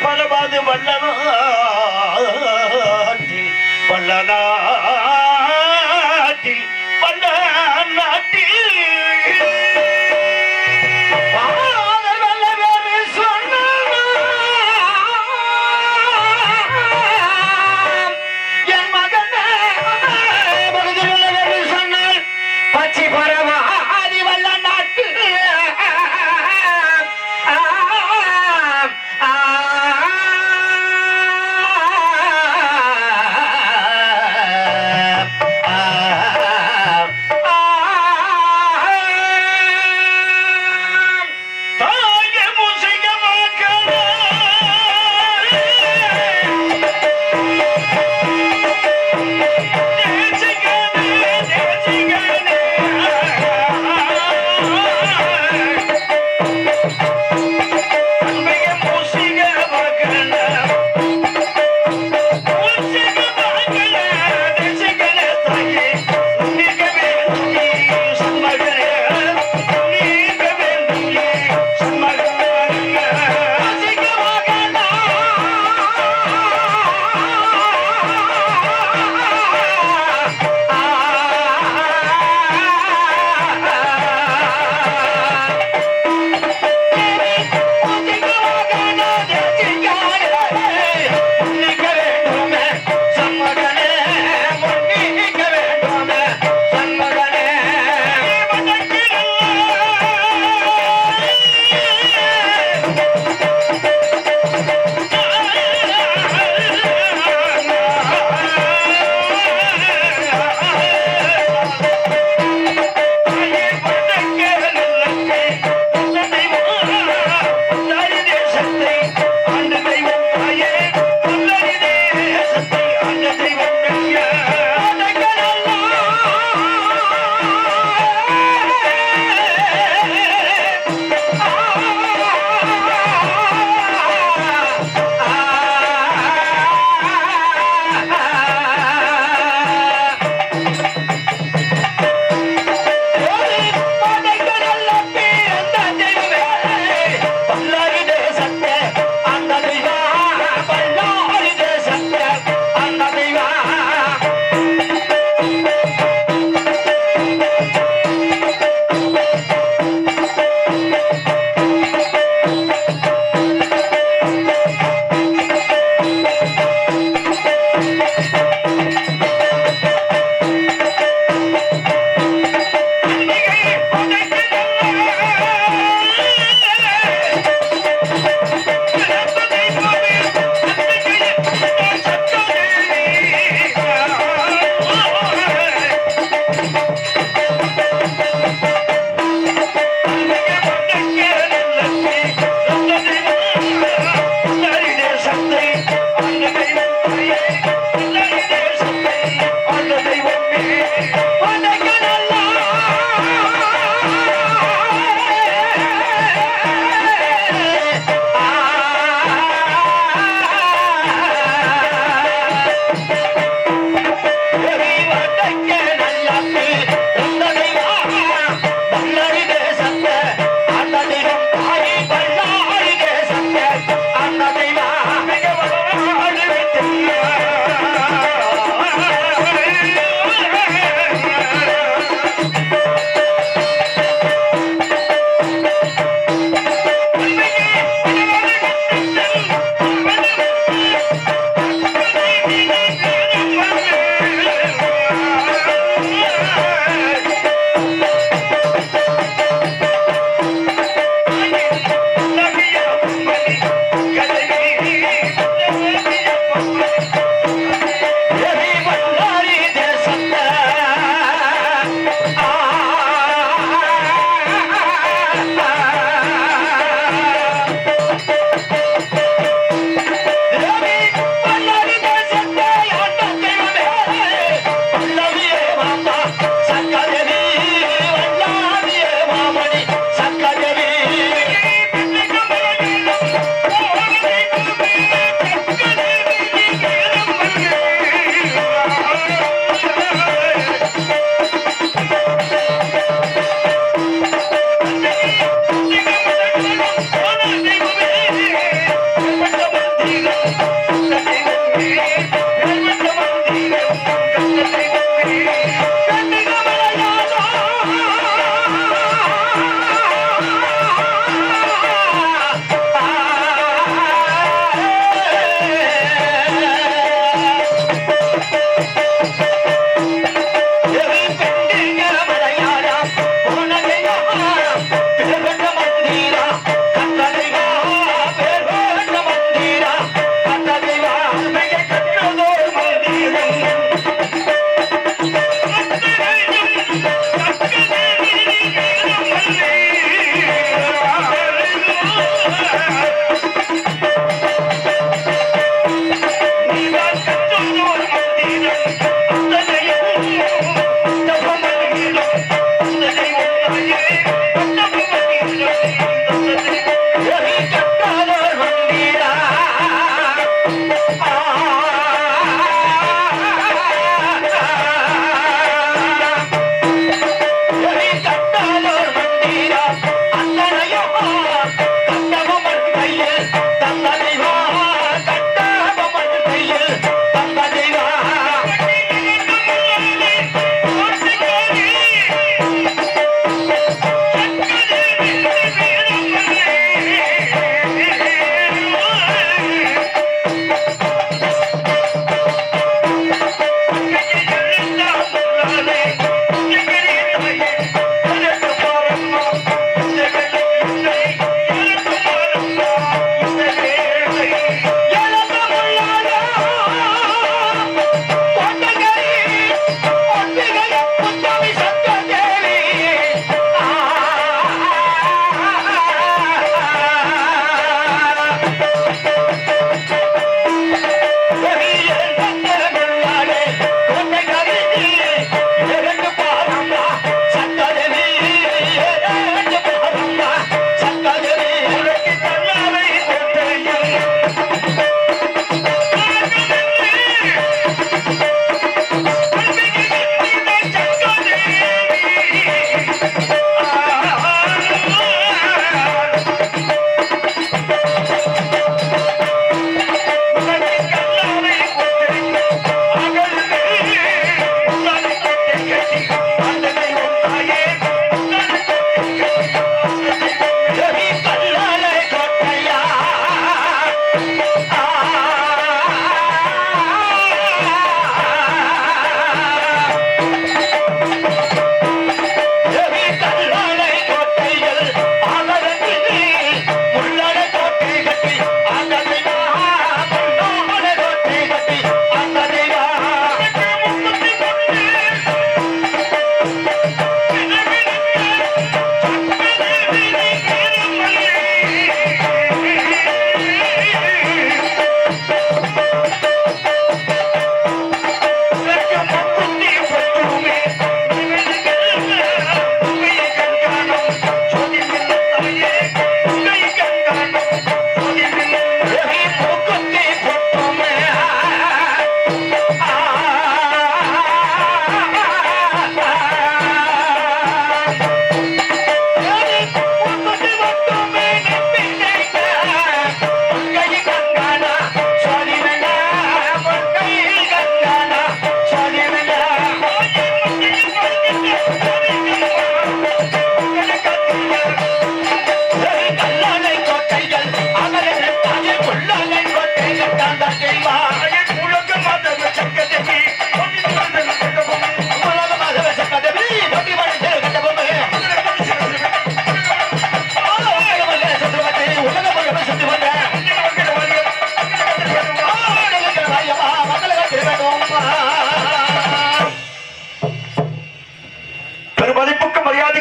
பரவாது வல்லநாட்டில் வல்லநாட்டில் வல்லநாட்டில் என் மகனே சொன்னால் பச்சி பரவாதி வல்லநாட்டு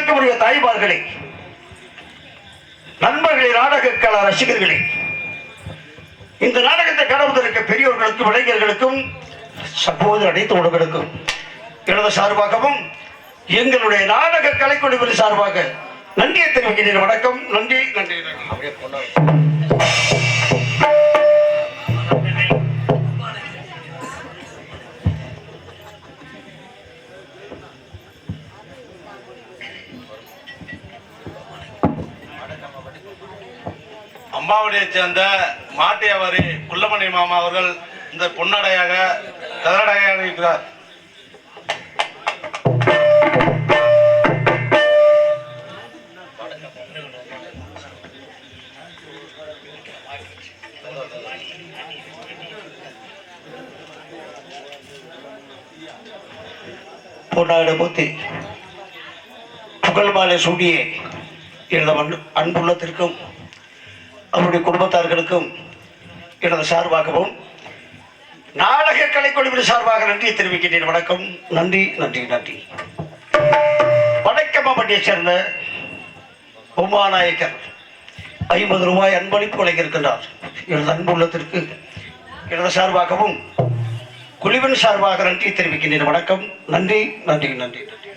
இருக்கக்கூடிய தாய்மார்களே, நண்பர்களே, நாடக கலா ரசிகர்களே, இந்த நாடகத்தை கடவுவதற்கு பெரியோர்களுக்கும் இளைஞர்களுக்கும் சகோதர அனைத்து உலகளுக்கும் எனது சார்பாகவும் எங்களுடைய நாடக கலைக்குழுவின் சார்பாக நன்றியை தெரிவிக்கிறேன். வணக்கம். நன்றி நன்றி அம்பாவடியை சேர்ந்த மாட்டியாவாரி குள்ளமணி மாமா அவர்கள் இந்த பொன்னடையாக கதரடையாக இருக்கிறார். பொன்னாட மூர்த்தி புகழ் மாலை சூடிய எனது அன்புள்ளத்திற்கும் அவருடைய குடும்பத்தார்களுக்கும் எனது சார்பாகவும் நாடக கலைக்குழுவின் சார்பாக நன்றியை தெரிவிக்கின்றேன். வணக்கம். நன்றி நன்றி நன்றி. வடக்கம்மாப்பட்டியை சேர்ந்த உமாநாயக்கர் 50 ரூபாய் அன்பளிப்பு வழங்கியிருக்கின்றார். எனது அன்புள்ளத்திற்கு எனது சார்பாகவும் குழுவின் சார்பாக நன்றி தெரிவிக்கின்றேன். வணக்கம். நன்றி நன்றி நன்றி நன்றி.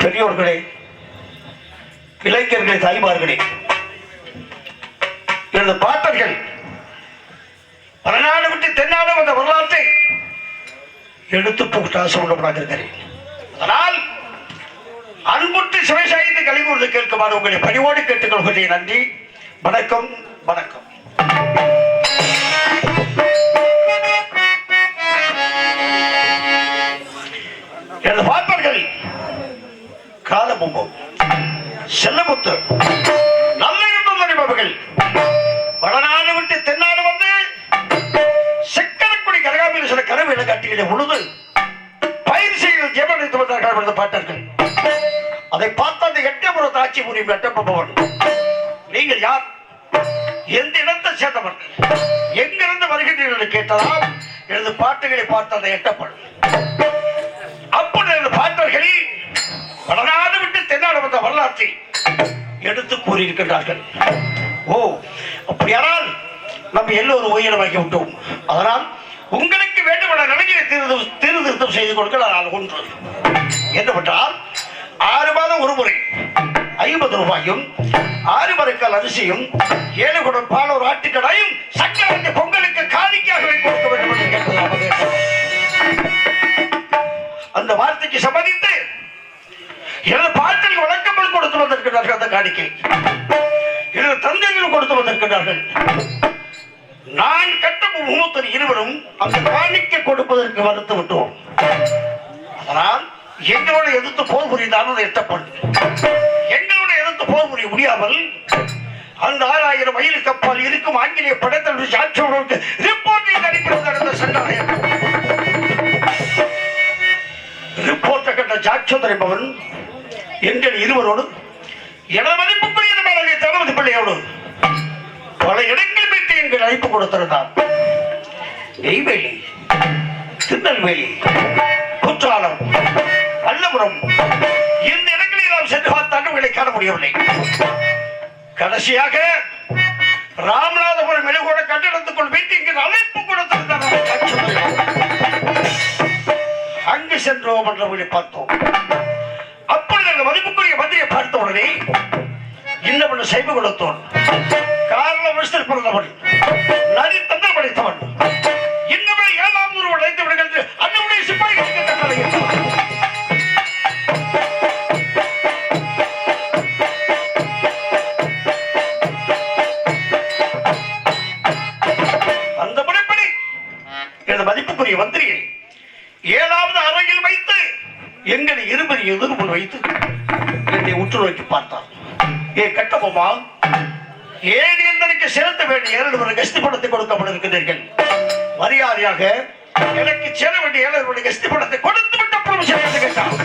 பெரியோர்களே, இளைஞர்களே, தாய்மார்களே, எனது பாட்டர்கள் வடநாடு விட்டு தென்னாடு வந்த வரலாற்றை எடுத்து போட்டு ஆசைப்படப்படாக இருக்கிறேன். அதனால் அன்புட்டு சிவசாய்ந்து கழிவுறுது கேட்குமாறு உங்களை பணிவோடு கேட்டுக்கொள்கிறேன். நன்றி. வணக்கம். வணக்கம். எனது பாட்டர்கள் காலமும் செல்லமுத்து நல்ல அறிபவர்கள் வடநாடு விட்டு தென்னாடு வந்து செக்கரக்குடி கரகாமீர கருவில காட்டிய பொழுது பயிர் செய்கிற ஜெபனைத்து வந்தார்கள் பாட்டர்கள். அதை பார்த்து அந்த எட்டபுரத்து ஆட்சி புரியும் எட்டப்பவன், நீங்கள் யார், எந்த இடத்தை சேர்ந்தவர்கள், எங்கிருந்து வருகின்றீர்கள் என்று கேட்டதால் எனது பாட்டுகளை பார்த்து அந்த எட்டப்படும். அப்படி எனது பாட்டர்கள் வடநாடு விட்டு தென்னாடு வந்த வரலாற்றை எடுத்து கூறியிருக்கின்றார்கள். ஓ, அப்படியானால் நம்ம எல்லோரும் உயிரிழமாக்கி விட்டோம். அதனால் உங்களுக்கு வேண்டுமான நிலையை திருத்தம் செய்து கொடுக்க நான் ஒன்று என்னவென்றால் 6 மாதம் ஒரு முறை 50 ரூபாயும் 6 மரக்கால் அரிசியும் 7 குடம் பால் ஒரு ஆட்டுக்கடாயும் சக்கரவர்த்தி பொங்கலுக்கு காணிக்கையாகவே கொடுக்க வேண்டும் என்று கேட்பதாக அந்த வார்த்தைக்கு சம்மதித்து எனது பாட்டில் வழக்கங்கள் கொடுத்து வந்திருக்கிறார்கள். அந்த காணிக்கை எனது தந்தைகள் கொடுத்து வந்திருக்கிறார்கள். நான் கட்டும் மூத்தர் இருவரும் அந்த காணிக்கை கொடுப்பதற்கு மறுத்து விட்டோம். அதனால் எங்களோட எதிர்த்து போர் புரிந்தாலும் அதை எட்டப்படும். எங்களோட எதிர்த்து போர் புரிய முடியாமல் அந்த 6000 மைலுக்கு அப்பால் இருக்கும் ஆங்கிலேய படைத்தலைவர் ஜாக்சனுக்கு ரிப்போர்ட்டில் அடிப்படையில் நடந்த சண்டை. ரிப்போர்ட்டை கண்ட ஜாக்சன் என்பவன் எங்கள் இருவரோடு எனது மதிப்புக்குரிய தளபதி பிள்ளையோடு பல இடங்கள் பெற்று எங்கள் அழைப்பு கொடுத்திருந்தார். நெய்வேலி, திருநெல்வேலி, குற்றாலம், வல்லபுரம் இந்த இடங்களில் நாம் சென்று பார்த்தாலும் காண முடியவில்லை. கடைசியாக ராமநாதபுரம் இலகோட கட்டிடத்துக்குள் வீட்டு இங்கு அழைப்பு கொடுத்திருந்தார். அங்கு சென்றோம் என்று பார்த்தோம். அப்பொழுது அந்த மதிப்புக்குரிய மந்திரியை பார்த்த உடனே இன்னும் சைவ குலத்தோன், காரண வருஷத்தில் பிறந்தவன், நரி தந்தம் படைத்தவன், இன்னுமே 7ஆம் ஊர் அழைத்து விடுங்கள் அன்னுடைய சிப்பாய்களுக்கு தங்களை அந்த முறைப்படி எனது மதிப்புக்குரிய மந்திரியை 7வது அறையில் வைத்து எங்களை இருவரை எதிர்ப்பு வைத்து என்னை உற்று நோக்கி பார்த்தார். ஏ கட்டபொம்மா, ஏன் எந்தனுக்கு செலுத்த வேண்டிய 7 கஸ்தி பணத்தை கொடுக்கப்பட்டிருக்கிறீர்கள்? மரியாதையாக எனக்கு செல வேண்டிய 7 கஸ்தி பணத்தை கொடுத்து விட்ட பிரபு கேட்டார்.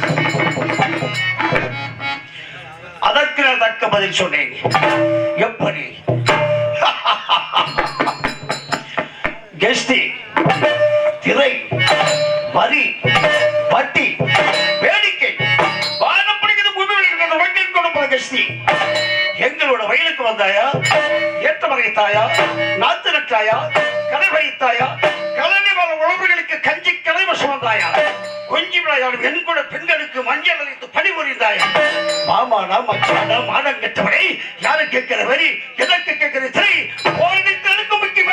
அதற்கு நான் தக்க பதில் சொன்னேன். எப்படி? கஸ்தி, திரை, வரி, வட்டி, வேடிக்கை, வானம் பிடிக்கிறது பூமி வங்கில் கொடுப்பது கஸ்தி. எங்களோட வயலுக்கு வந்தாயா, ஏற்றமறைத்தாயா, நாத்து நட்டாயா, கலை வைத்தாயா, கலனி வர உழவர்களுக்கு கஞ்சி கலைவ சுமந்தாயா, கொஞ்சி விளையாடும் என் கூட பெண்களுக்கு மஞ்சள் அரைத்து பணிபுரிந்தாயா, மாமானா மச்சானா மானம் கெட்டவரை யாரு கேட்கிற வரி, எதற்கு கேட்கிற திரை, போராட்டத்திற்கு முக்கிய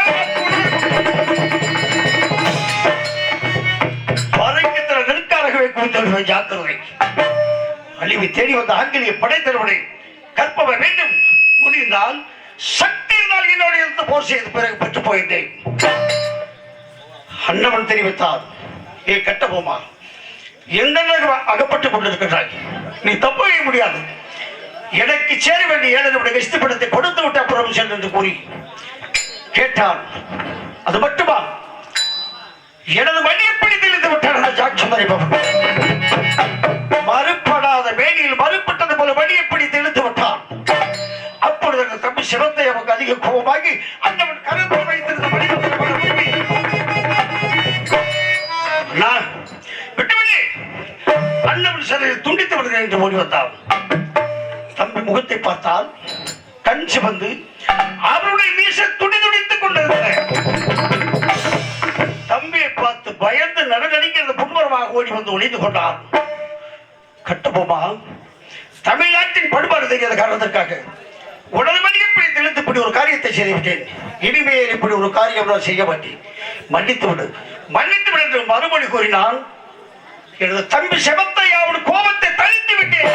வரைக்கத்தில நெருக்காரகவே குவித்தவர்கள் ஜாக்கிரதை. அழிவை தேடி வந்த ஆங்கிலேய படைத்தலைவனை கற்பவர் வேண்டும். முடிந்தால் சக்தி இருந்தால் என்னோட இருந்து போர் செய்து பிறகு பெற்று போயிருந்தேன். அண்ணவன் தெரிவித்தார். ஏ கட்டபொம்மா, எந்த அகப்பட்டுக் கொண்டிருக்கிறாய்? நீ தப்பவே முடியாது. எனக்கு சேர வேண்டிய 7 கஸ்தி பணத்தை கொடுத்து விட்ட அப்புறம் சென்று என்று கூறி கேட்டான். அது மட்டுமா, எனது மணியப்படி தெளித்து விட்டார் அந்த ஜாக்சன் என்பவன். மறுபடாத வேலையில் மறுபட்டது போல மணியப்படி தெளித்து விட்டான். அப்பொழுது அந்த தம்பி சிவத்தை அவருக்கு அதிக கோபமாகி அந்தவன் கருத்தில் வைத்திருந்த மணிபத்திர விட்டுவிடு, அண்ணவன் சிறையில் துண்டித்து விடுகிறேன் என்று ஓடி வந்தான். தம்பி முகத்தை பார்த்தால் கண் சிவந்து அவருடைய மீசை துடி துடித்துக் கொண்டிருந்தன. தம்பியை பார்த்து பயந்து நடுநடுங்கிறது புன்மரமாக ஓடி வந்து ஒளிந்து கொண்டான். கட்டபொம்மா, தமிழ்நாட்டின் பண்பாடு தெரியாத காரணத்திற்காக உடல் மணியப்படி தெளித்து இப்படி ஒரு காரியத்தை செய்துவிட்டேன். இனிமேல் இப்படி ஒரு காரியம் நான் செய்ய மாட்டேன். மன்னித்து விடு, மன்னித்து விடு என்று மறுமொழி கூறினான். எனது தம்பி செவத்தை அவன் கோபத்தை தளித்து விட்டேன்.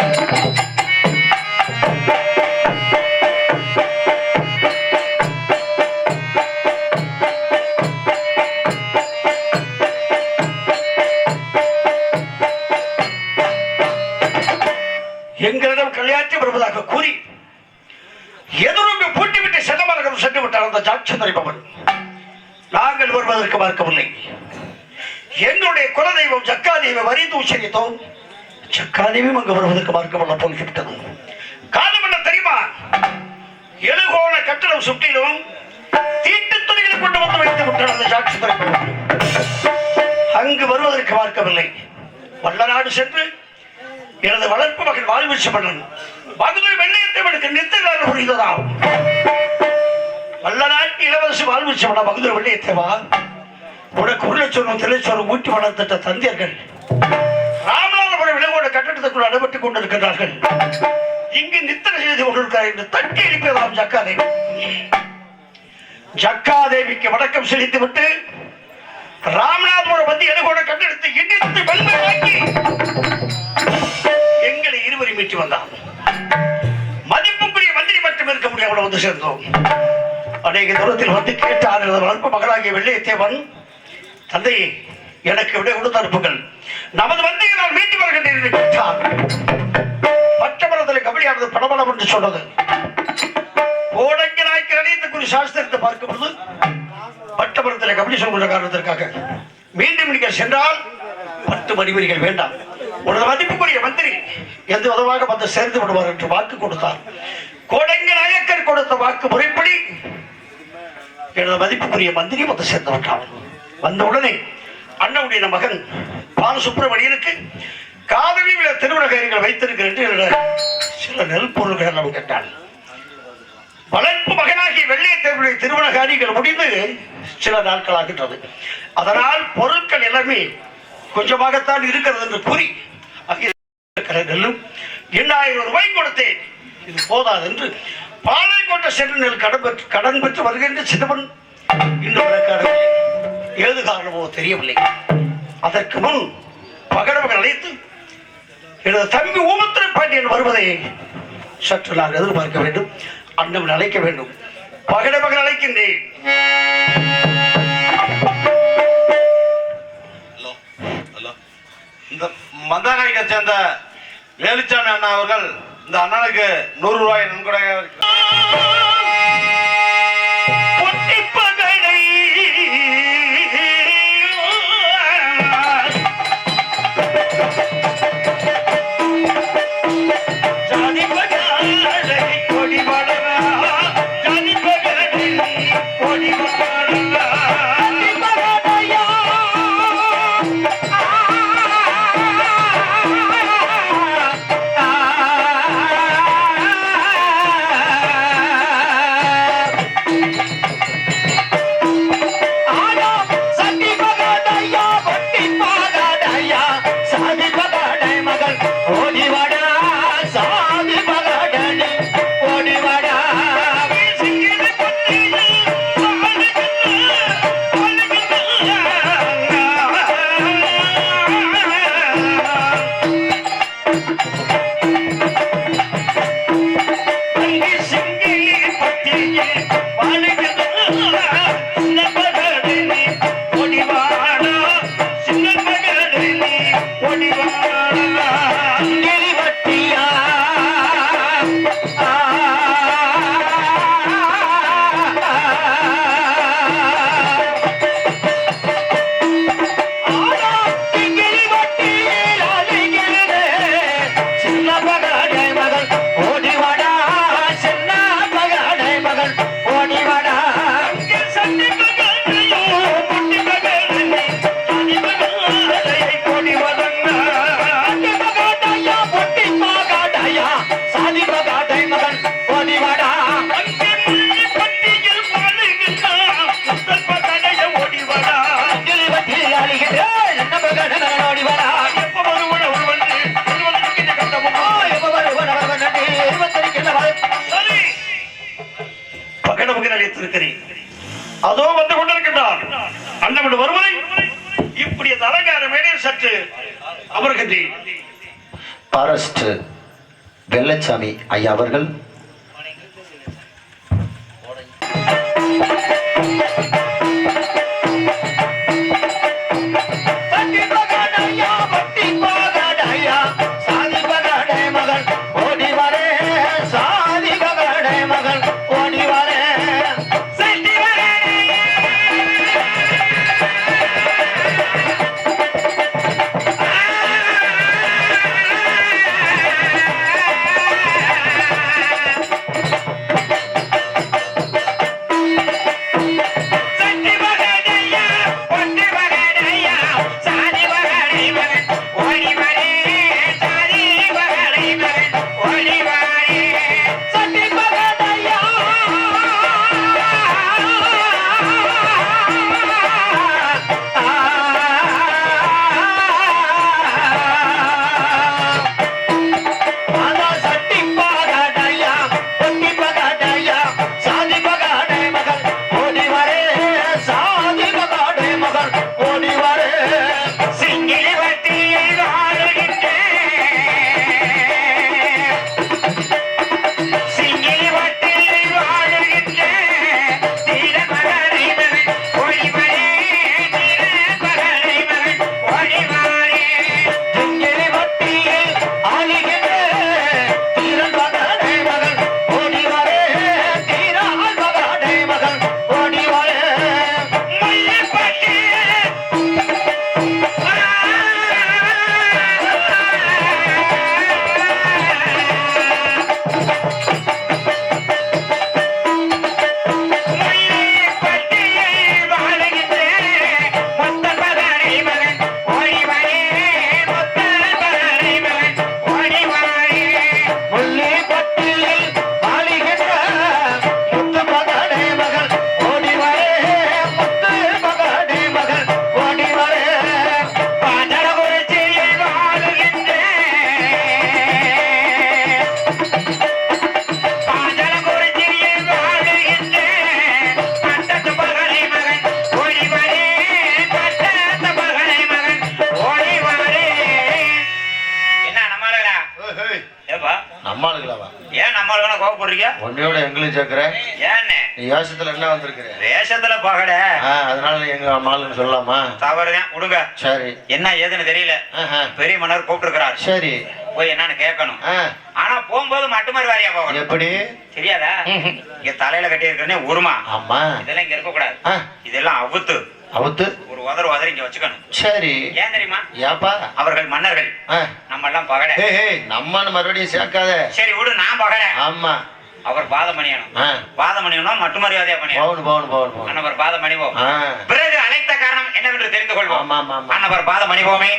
எங்களிடம் கல்யாணத்தை வருவதாக கூறி எதிர்ப்பு பூட்டிவிட்டு செல்லமரகம் சென்று விட்டார் அந்த ஜாக்சன் என்பவன். நாங்கள் வருவதற்கு மறுக்கவில்லை. எங்களுடைய குலதெய்வம் ஜக்காதேவி வரிந்து உச்சரித்தோம். ஜக்காதேவியும் அங்கு வருவதற்கு மறுக்கவில்லை போய்விட்டது. காரணம் என்ன தெரியுமா? எழுகோண கட்டணம் சுற்றிலும் தீட்டு துணிகளை கொண்டு வந்து வைத்து விட்டார் அந்த ஜாக்சன் என்பவன். அங்கு வருவதற்கு மறுக்கவில்லை. வல்லநாடு சென்று எனது வளர்ப்பு மகன் வாழ்வீச்சு பண்ணன் மகுதல் வெள்ளையத்தவனுக்கு நித்திராக புரிந்ததாம். வல்ல நாட்டு இளவரசி வாழ்வீச்சு பண்ண மகுதல் வெள்ளையத்தேவா, உனக்கு உருளைச்சோறும் திரைச்சோறும் ஊட்டி வளர்த்திட்ட தந்தையர்கள் ராமநாதபுரம் இளவோட கட்டடத்துக்குள் அடைபட்டுக் கொண்டிருக்கிறார்கள். இங்கு நித்திரை செய்து கொண்டிருக்கிறார் என்று தட்டி எழுப்பியதாம் ஜக்காதேவி. ஜக்காதேவிக்கு வணக்கம் செலுத்திவிட்டு ராமநாதபுரம் வந்து எனக்கோட கட்டடத்தை இடித்து வெள்ளையாக்கி எங்களை இருவரை மீட்டு வந்தான். மதிப்புக்குரிய மந்திரி மட்டும் இருக்க முடியாமல் வந்து சேர்ந்தோம். அநேக தூரத்தில் வந்து கேட்டார். வளர்ப்பு மகளாகிய வெள்ளையத்தேவன், தந்தையை எனக்கு விட கொடுத்து அனுப்புங்கள், நமது மந்திரியை நான் மீட்டு வருகின்றேன் சொன்னார். பட்டமரத்தில் கபடியானது படபடம் என்று சொன்னது. கோடங்கி நாய்க்கு அடைத்த குறி சாஸ்திரத்தை பார்க்கும்போது பட்டமரத்தில் கபடி சொல்கிற காரணத்திற்காக மீண்டும் நீங்கள் சென்றால் 10 மணிவரிகள் வேண்டாம். உனது மதிப்புக்குரிய மந்திரி எந்த விதமாக வந்து சேர்ந்து விடுவார் என்று வாக்கு கொடுத்தார். கோடங்கி நாயக்கர் கொடுத்த வாக்கு முறைப்படி எனது மதிப்புக்குரிய மந்திரி வந்து சேர்ந்து விட்டார். வந்தவுடனே அண்ணனுடைய மகன் பாலசுப்பிரமணியனுக்கு காதலியில் திருமண காரியங்கள் வைத்திருக்கிறேன் என்று சில நெல் பொருள்கள் எல்லாம் கேட்டான். வளர்ப்பு மகனாகி வெள்ளைய தேவனுடைய திருமண காரியங்கள் முடிந்து சில நாட்கள் ஆகின்றது. அதனால் பொருட்கள் எல்லாமே கொஞ்சமாகத்தான் இருக்கிறது என்று கூறி நெல்லும் 8000 ரூபாய் கொடுத்தேன், இது போதாது என்று பாலை கொண்ட சென்று நெல் கடன் பெற்று வருகின்ற சின்னவன் இன்னும் ஏது காரணமோ தெரியவில்லை. அதற்கு முன் பகடவர்கள் அழைத்து எனது தம்பி ஊமத்திர பாண்டியன் வருவதை சற்று நான் எதிர்பார்க்க வேண்டும். அண்ணன் அழைக்க வேண்டும். பகடவர்கள் அழைக்கின்றேன். இந்த மந்தாகாய்க்கு சேர்ந்த வேலுச்சாமி அண்ணா அவர்கள் இந்த அண்ணனுக்கு 100 ரூபாய் நன்கொடை அதோ வந்து கொண்டிருக்கின்றார். அண்ணன் வருவதை இப்படி அலங்கார மேடையில் சற்று அமர்கின்றேன். பாரஸ்ட் வெள்ளச்சாமி ஐயா அவர்கள் நம்ம ஆளுங்களாவா? ஏன் நம்ம ஆளுங்க கோவப்படுறீங்க? உன்னையோட எங்களுக்கு சேர்க்கிற ஏன்னு நீ வேஷத்துல என்ன வந்திருக்கிற? வேஷத்துல பகட அதனால எங்க ஆளுன்னு சொல்லலாமா? தவறுதான் விடுங்க. சரி, என்ன ஏதுன்னு தெரியல. பெரிய மன்னர் கூப்பிட்டுருக்கிறார். சரி, போய் என்னன்னு கேட்கணும். ஆனா போகும்போது மட்டு மாதிரி வாரியா போகணும். எப்படி தெரியாதா? இங்க தலையில கட்டி இருக்கிறனே உருமா. ஆமா, இதெல்லாம் இங்க இருக்க கூடாது. இதெல்லாம் அவுத்து அவுத்து ஒரு உதறு இங்க வச்சுக்கணும். சரி, ஏன் தெரியுமா? ஏப்பா அவர்கள் மன்னர்கள், நம்ம எல்லாம் பகட. நம்மன்னு மறுபடியும் சேர்க்காத. சரி விடு, நான் பகட. ஆமா, அவர் பாதம் அணியணும். பாதம் அணியணும், மட்டு மரியாதையா பணியணும். அன்னவர் பாதம் அணிவோம். பிறகு அழைத்த காரணம் என்னவென்று தெரிந்து கொள்வோம். அன்னவர் பாதம் அணிவோமே.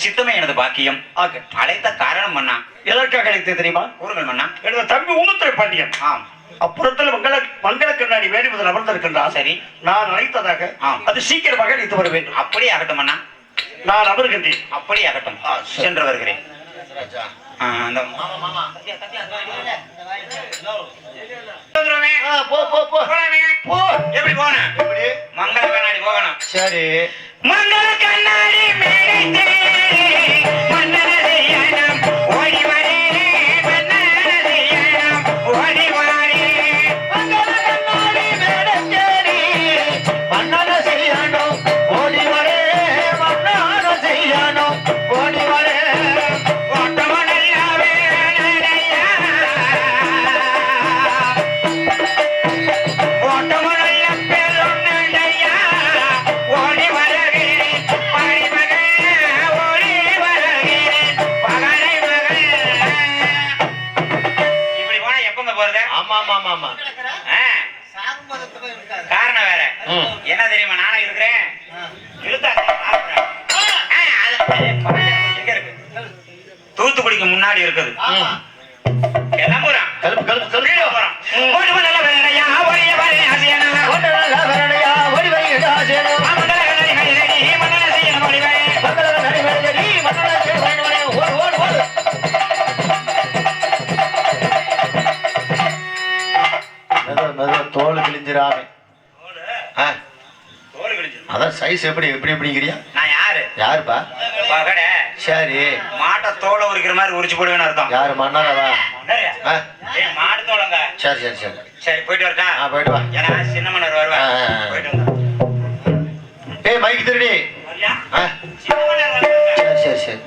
சித்தமே எனது பாக்கியம். அழைத்த காரணம் மன்னா. எதற்காக அழைத்து தெரியுமா? கூறுங்கள் மன்னா. எனது தம்பி ஊமத்துறை பாண்டியன் அப்புறத்தில் மங்கள கண்ணாடி வேடி முதல் அமர்ந்திருக்கின்றான். சரி, நான் அழைத்ததாக அது சீக்கிரமாக அழைத்து வர வேண்டும். அப்படியே ஆகட்டும் மன்னா, நான் அமர்கின்றேன். அப்படியே ஆகட்டும், சென்று வருகிறேன். எப்படி போன? மங்கள கண்ணாடி போகணும். சரி, மங்கள கண்ணாடி காரணம் வேற என்ன தெரியுமா? நானும் இருக்கிறேன். தூத்துக்குடிக்கு முன்னாடி இருக்குது. கிளம்புறான். தோல் கிழிஞ்சிராமே. அதான் சைஸ் எப்படி எப்படி எப்படிங்கிறியா? நான் யாரு? யாருப்பா? பகட. சரி, மாட்டை தோலை உரிக்கிற மாதிரி உரிச்சு போடுவேன்னு அர்த்தம். யாரு? மன்னரவா? மாடு தோலங்க. சரி சரி சரி சரி, போயிட்டு வரட்டா? போயிட்டு வா. ஏன்னா சின்ன மன்னர் வருவா. போயிட்டு வந்தா. மைக்கு திருடி. சின்ன மன்னர் சரி சரி சரி